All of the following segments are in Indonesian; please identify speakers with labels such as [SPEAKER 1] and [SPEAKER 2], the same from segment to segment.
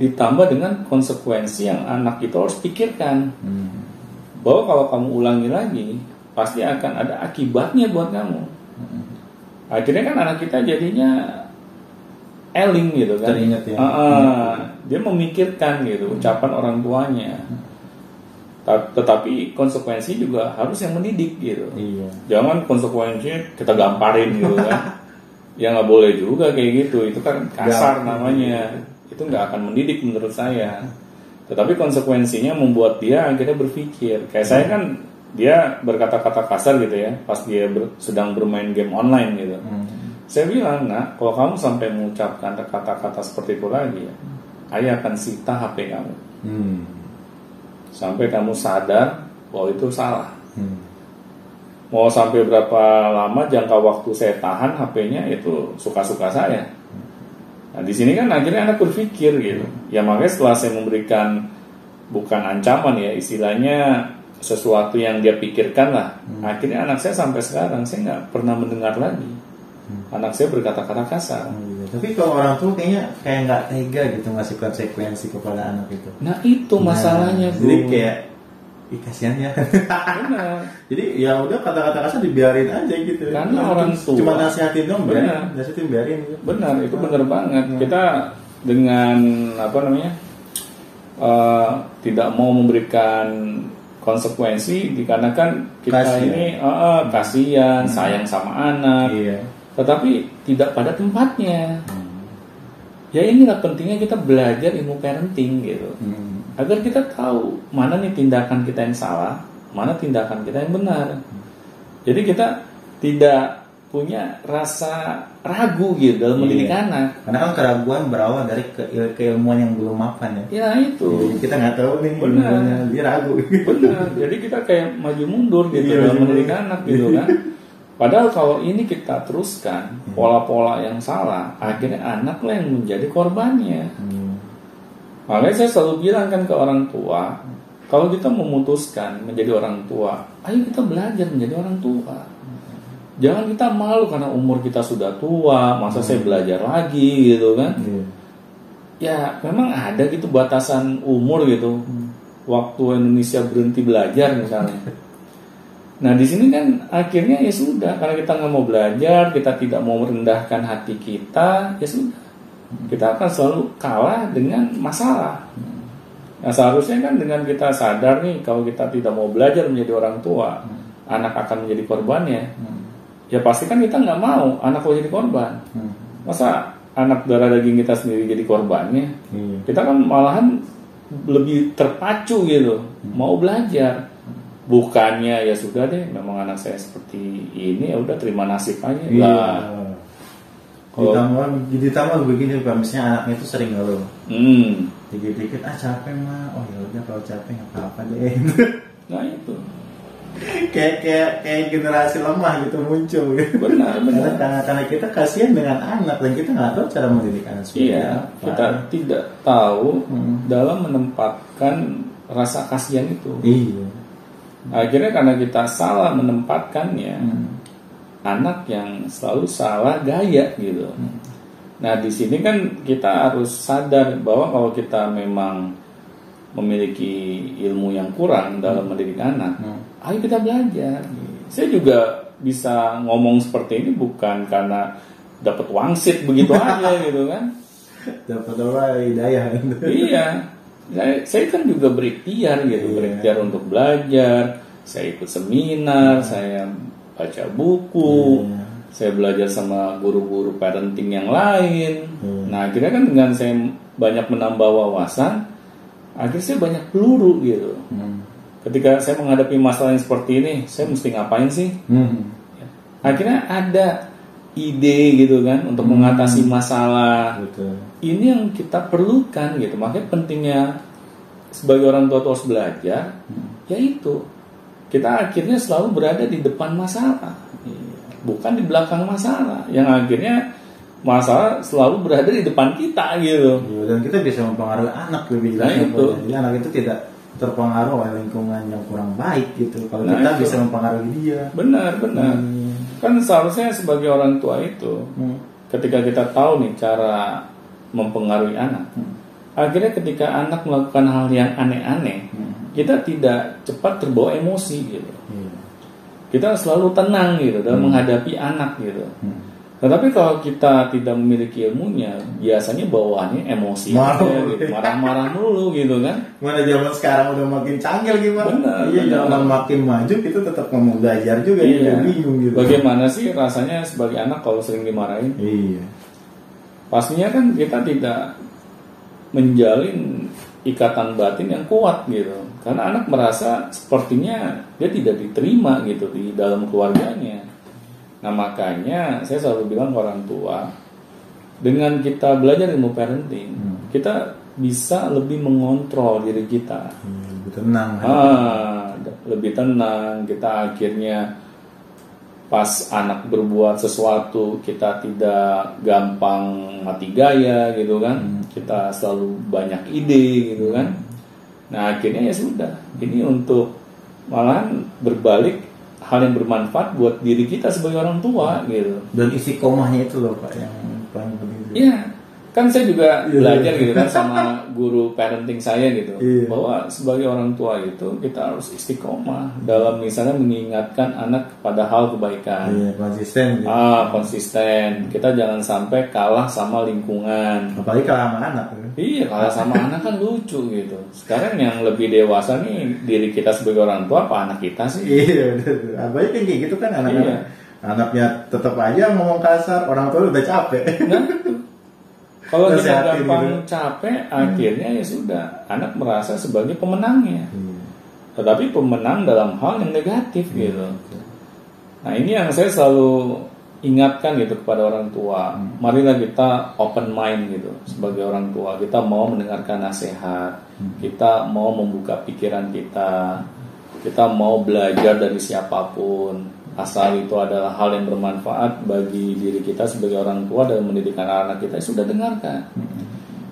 [SPEAKER 1] ditambah dengan konsekuensi yang anak itu harus pikirkan. Bahwa kalau kamu ulangi lagi, pasti akan ada akibatnya buat kamu. Akhirnya kan anak kita jadinya eling gitu kan.
[SPEAKER 2] Teringat ya.
[SPEAKER 1] Dia memikirkan gitu ucapan orang tuanya. Tetapi konsekuensi juga harus yang mendidik gitu.
[SPEAKER 2] Iya.
[SPEAKER 1] Jangan konsekuensinya kita gamparin gitu kan. Ya nggak boleh juga kayak gitu. Itu kan kasar namanya. Itu nggak akan mendidik menurut saya. Tetapi konsekuensinya membuat dia akhirnya berpikir. Kayak saya kan, dia berkata-kata kasar gitu ya pas dia sedang bermain game online gitu. Saya bilang, nak, kalau kamu sampai mengucapkan kata-kata seperti itu lagi ya, ayah akan sita HP kamu. Sampai kamu sadar bahwa itu salah. Mau sampai berapa lama jangka waktu saya tahan HP-nya, itu suka-suka saya. Nah di sini kan akhirnya anak berpikir gitu. Ya makanya setelah saya memberikan bukan ancaman ya, istilahnya sesuatu yang dia pikirkan lah. Akhirnya anak saya sampai sekarang saya nggak pernah mendengar lagi anak saya berkata-kata kasar.
[SPEAKER 2] Tapi kalau orang tua kayaknya kayak nggak tega gitu ngasih konsekuensi kepada anak itu.
[SPEAKER 1] Nah itu masalahnya.
[SPEAKER 2] Jadi kayak kasihan ya.
[SPEAKER 1] Benar.
[SPEAKER 2] Jadi ya udah kata-kata kasar dibiarin aja gitu.
[SPEAKER 1] Karena orang tua
[SPEAKER 2] cuma nasihatin dong,
[SPEAKER 1] benar.
[SPEAKER 2] Nasihatin biarin gitu.
[SPEAKER 1] Benar, itu benar banget. Kita dengan tidak mau memberikan konsekuensi dikarenakan kita ini kasihan, sayang sama anak.
[SPEAKER 2] Iya.
[SPEAKER 1] Tetapi tidak pada tempatnya. Ya inilah pentingnya kita belajar ilmu parenting gitu. Agar kita tahu mana nih tindakan kita yang salah, mana tindakan kita yang benar. Jadi kita tidak punya rasa ragu gitu dalam mendidik anak.
[SPEAKER 2] Karena kan keraguan berawal dari keilmuan yang belum mapan ya.
[SPEAKER 1] Ya itu.
[SPEAKER 2] Jadi kita nggak tahu nih ilmunya, dia ragu.
[SPEAKER 1] Benar. Jadi kita kayak maju mundur gitu dalam mendidik anak gitu kan. Padahal kalau ini kita teruskan pola-pola yang salah, akhirnya anak lah yang menjadi korbannya. Makanya saya selalu bilang kan ke orang tua, kalau kita memutuskan menjadi orang tua, ayo kita belajar menjadi orang tua. Jangan kita malu karena umur kita sudah tua, masa saya belajar lagi gitu kan. Ya memang ada gitu batasan umur gitu. Waktu Indonesia berhenti belajar misalnya. Nah di sini kan akhirnya ya sudah, karena kita nggak mau belajar, kita tidak mau merendahkan hati kita, ya sudah. Kita akan selalu kalah dengan masalah. Nah seharusnya kan dengan kita sadar nih, kalau kita tidak mau belajar menjadi orang tua, anak akan menjadi korbannya. Ya pasti kan kita nggak mau anak jadi korban. Masa anak darah daging kita sendiri jadi korbannya? Kita kan malahan lebih terpacu gitu, mau belajar. Bukannya ya sudah deh, memang anak saya seperti ini, ya udah terima nasib aja.
[SPEAKER 2] Ditambah begini Pak, misalnya anaknya itu sering ngeluh. Dikit-dikit capek mah, oh ya udah kalau capek nggak apa-apa deh.
[SPEAKER 1] Nah itu.
[SPEAKER 2] kayak generasi lemah gitu muncul gitu.
[SPEAKER 1] Benar.
[SPEAKER 2] Karena kita kasihan dengan anak dan kita nggak tahu cara mendidik anak.
[SPEAKER 1] Iya, kita tidak tahu dalam menempatkan rasa kasihan itu.
[SPEAKER 2] Iya.
[SPEAKER 1] Akhirnya karena kita salah menempatkannya, anak yang selalu salah gaya gitu. Nah di sini kan kita harus sadar bahwa kalau kita memang memiliki ilmu yang kurang dalam mendidik anak, ayo kita belajar. Saya juga bisa ngomong seperti ini bukan karena dapat wangsit begitu aja gitu kan.
[SPEAKER 2] Dapat hidayah.
[SPEAKER 1] Iya. Saya kan juga berikhtiar gitu, berikhtiar untuk belajar. Saya ikut seminar, saya baca buku, saya belajar sama guru-guru parenting yang lain. Nah akhirnya kan dengan saya banyak menambah wawasan, akhirnya saya banyak peluru gitu. Ketika saya menghadapi masalah yang seperti ini, saya mesti ngapain sih? Akhirnya ada ide gitu kan untuk mengatasi masalah.
[SPEAKER 2] Betul.
[SPEAKER 1] Ini yang kita perlukan gitu. Makanya pentingnya sebagai orang tua harus belajar, yaitu kita akhirnya selalu berada di depan masalah, bukan di belakang masalah. Yang akhirnya masalah selalu berada di depan kita gitu.
[SPEAKER 2] Dan kita bisa mempengaruhi anak lebih jelas. Jadi anak itu tidak terpengaruh oleh lingkungan yang kurang baik gitu. Kalau kita bisa mempengaruhi dia.
[SPEAKER 1] Benar. Kan seharusnya sebagai orang tua itu, ketika kita tahu nih cara mempengaruhi anak, akhirnya ketika anak melakukan hal yang aneh-aneh, kita tidak cepat terbawa emosi gitu. Kita selalu tenang gitu dalam menghadapi anak gitu. Tetapi kalau kita tidak memiliki ilmunya, biasanya bawaannya emosi, gitu, marah-marah mulu gitu kan.
[SPEAKER 2] Mana zaman sekarang udah makin canggih gimana?
[SPEAKER 1] Benar,
[SPEAKER 2] iya, zaman makin maju kita tetap mau belajar juga,
[SPEAKER 1] iya.
[SPEAKER 2] Bingung gitu.
[SPEAKER 1] Bagaimana sih rasanya sebagai anak kalau sering dimarahin?
[SPEAKER 2] Iya.
[SPEAKER 1] Pastinya kan kita tidak menjalin ikatan batin yang kuat gitu. Karena anak merasa sepertinya dia tidak diterima gitu di dalam keluarganya. Nah makanya saya selalu bilang ke orang tua, dengan kita belajar ilmu parenting, kita bisa lebih mengontrol diri kita.
[SPEAKER 2] Lebih tenang.
[SPEAKER 1] Lebih tenang. Kita akhirnya pas anak berbuat sesuatu, kita tidak gampang mati gaya gitu kan. Kita selalu banyak ide gitu kan. Nah akhirnya ya sudah, ini untuk malahan berbalik hal yang bermanfaat buat diri kita sebagai orang tua gitu.
[SPEAKER 2] Dan isi komahnya itu loh Pak yang paling penting.
[SPEAKER 1] Iya, kan saya juga belajar gitu kan sama guru parenting saya gitu, bahwa sebagai orang tua itu kita harus istiqomah dalam misalnya mengingatkan anak pada hal kebaikan.
[SPEAKER 2] Iya, konsisten. Gitu.
[SPEAKER 1] Konsisten. Kita jangan sampai kalah sama lingkungan.
[SPEAKER 2] Apalagi kalah sama anak.
[SPEAKER 1] Iya, kalah sama anak kan lucu gitu. Sekarang yang lebih dewasa nih diri kita sebagai orang tua apa anak kita sih?
[SPEAKER 2] Iya, apalagi kayak gitu kan anak-anak. Anaknya tetap aja ngomong kasar, orang tua udah capek.
[SPEAKER 1] Nah, kalau kita gampang capek, akhirnya ya sudah, anak merasa sebagai pemenangnya. Tetapi pemenang dalam hal yang negatif gitu. Nah ini yang saya selalu ingatkan gitu kepada orang tua. Marilah kita open mind gitu sebagai orang tua. Kita mau mendengarkan nasihat, kita mau membuka pikiran kita, kita mau belajar dari siapapun. Asal itu adalah hal yang bermanfaat bagi diri kita sebagai orang tua dalam mendidikan anak kita, sudah dengarkan.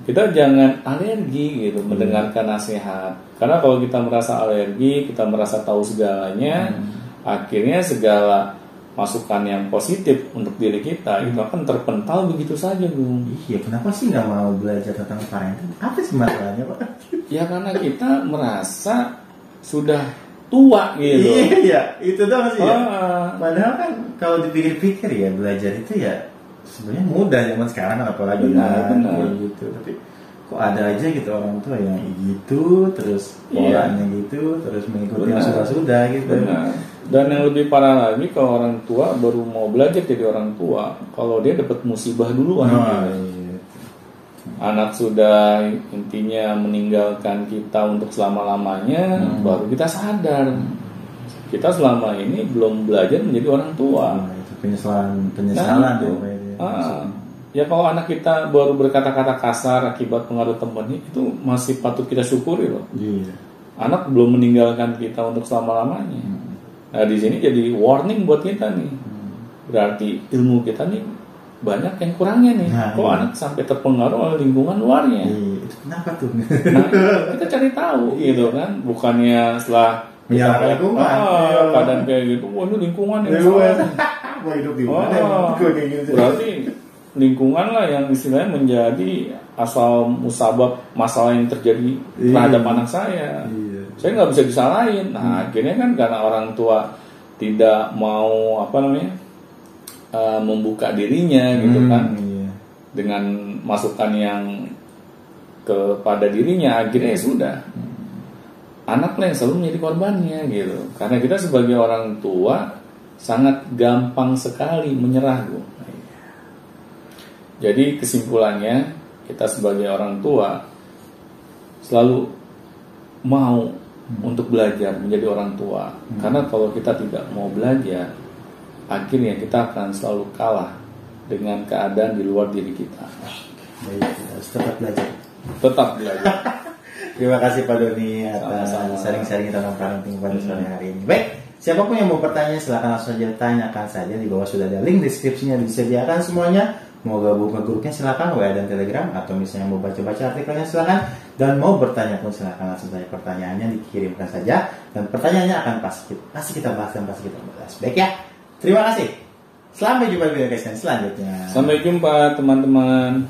[SPEAKER 1] Kita jangan alergi gitu mendengarkan nasihat. Karena kalau kita merasa alergi, kita merasa tahu segalanya, akhirnya segala masukan yang positif untuk diri kita itu akan terpental begitu saja, Bung.
[SPEAKER 2] Iya, kenapa sih nggak mau belajar tentang parenting? Apa sih masalahnya, Pak?
[SPEAKER 1] Ya karena kita merasa sudah tua gitu.
[SPEAKER 2] Iya, itu dong sih ya. Padahal kan kalau dipikir-pikir ya belajar itu ya sebenarnya mudah zaman sekarang, apalagi kayak gitu. Tapi kok ada aja gitu orang tua yang gitu, terus polanya gitu, terus mengikuti yang sudah-sudah gitu.
[SPEAKER 1] Dan yang lebih parah lagi kalau orang tua baru mau belajar jadi orang tua, kalau dia dapat musibah duluan. Anak sudah intinya meninggalkan kita untuk selama-lamanya, baru kita sadar kita selama ini belum belajar menjadi orang tua.
[SPEAKER 2] Itu penyesalan
[SPEAKER 1] ya kalau anak kita baru berkata-kata kasar akibat pengaruh temannya, itu masih patut kita syukuri loh. Anak belum meninggalkan kita untuk selama-lamanya. Nah di sini jadi warning buat kita nih. Berarti ilmu kita nih banyak yang kurangnya nih. Kok anak sampai terpengaruh oleh lingkungan luarnya?
[SPEAKER 2] Itu kenapa tuh?
[SPEAKER 1] Nah, kita cari tahu gitu kan. Bukannya setelah
[SPEAKER 2] menyalahkan lingkungan,
[SPEAKER 1] keadaan kayak gitu, wah ini lingkungan yang salah.
[SPEAKER 2] Mau hidup di mana?
[SPEAKER 1] Berarti lingkungan lah yang istilahnya menjadi asal musabab masalah yang terjadi terhadap anak saya. Saya nggak bisa disalahin. Nah akhirnya kan karena orang tua tidak mau membuka dirinya gitu kan, dengan masukan yang kepada dirinya, akhirnya ya sudah, anaklah yang selalu menjadi korbannya gitu. Karena kita sebagai orang tua sangat gampang sekali menyerah, Bu. Jadi kesimpulannya, kita sebagai orang tua selalu mau untuk belajar menjadi orang tua. Karena kalau kita tidak mau belajar, akhirnya kita akan selalu kalah dengan keadaan di luar diri kita.
[SPEAKER 2] Baik, tetap belajar.
[SPEAKER 1] Tetap belajar.
[SPEAKER 2] Terima kasih Pak Doni atas sharing-sharing tentang parenting pada sore hari ini. Baik, siapapun yang mau bertanya silahkan langsung saja tanyakan saja, di bawah sudah ada link deskripsinya, disediakan semuanya. Mau gabung ke grupnya silahkan, WA dan Telegram, atau misalnya mau baca-baca artikelnya silahkan, dan mau bertanya pun silahkan langsung saja pertanyaannya dikirimkan saja, dan pertanyaannya akan pasti kita bahas dan pasti kita bahas. Baik ya. Terima kasih. Sampai jumpa di video selanjutnya.
[SPEAKER 1] Sampai jumpa teman-teman.